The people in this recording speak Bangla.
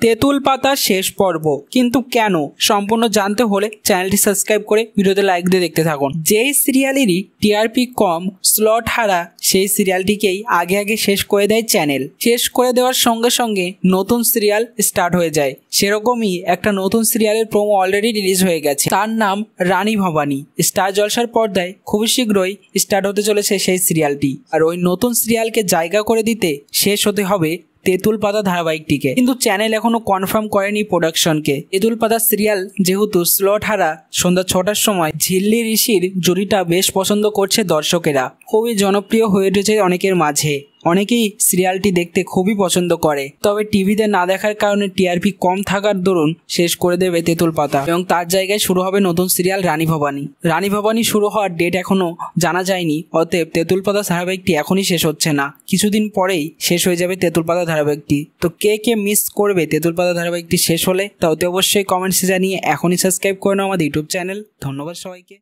তেঁতুল পাতা শেষ পর্ব, কিন্তু কেন? সম্পূর্ণ জানতে হলে চ্যানেলটি সাবস্ক্রাইব করে ভিডিওতে লাইক দিয়ে দেখতে থাকুন। যেই সিরিয়ালেরই টিআরপি কম, স্লট হারা, সেই সিরিয়ালটিকেই আগে আগে শেষ করে দেয় চ্যানেল। শেষ করে দেওয়ার সঙ্গে সঙ্গে নতুন সিরিয়াল স্টার্ট হয়ে যায়। সেরকমই একটা নতুন সিরিয়ালের প্রোমো অলরেডি রিলিজ হয়ে গেছে। তার নাম রানী ভবানী। স্টার জলসার পর্দায় খুবই শীঘ্রই স্টার্ট হতে চলেছে সেই সিরিয়ালটি। আর ওই নতুন সিরিয়ালকে জায়গা করে দিতে শেষ হতে হবে তেঁতুল পাতা ধারাবাহিকটিকে। কিন্তু চ্যানেল এখনো কনফার্ম করেনি প্রোডাকশনকে। তেঁতুল পাতা সিরিয়াল যেহেতু স্লট হারা, সন্ধ্যা 6টার সময় ঝিল্লি ঋষির জুড়িটা বেশ পছন্দ করছে দর্শকেরা। খুবই জনপ্রিয় হয়ে উঠেছে অনেকের মাঝে। অনেকেই সিরিয়ালটি দেখতে খুবই পছন্দ করে। তবে টিভিতে না দেখার কারণে টিআরপি কম থাকার দরুন শেষ করে দেবে তেঁতুল পাতা এবং তার জায়গায় শুরু হবে নতুন সিরিয়াল রানী ভবানী। রানী ভবানী শুরু হওয়ার ডেট এখনো জানা যায়নি। অতএব তেঁতুল পাতা ধারাবাহিকটি এখনই শেষ হচ্ছে না, কিছুদিন পরেই শেষ হয়ে যাবে তেঁতুল পাতা ধারাবাহিকটি। তো কে কে মিস করবে তেঁতুল পাতা ধারাবাহিকটি শেষ হলে, তা অতি অবশ্যই কমেন্টসে জানিয়ে এখনই সাবস্ক্রাইব করে নাও আমাদের ইউটিউব চ্যানেল। ধন্যবাদ সবাইকে।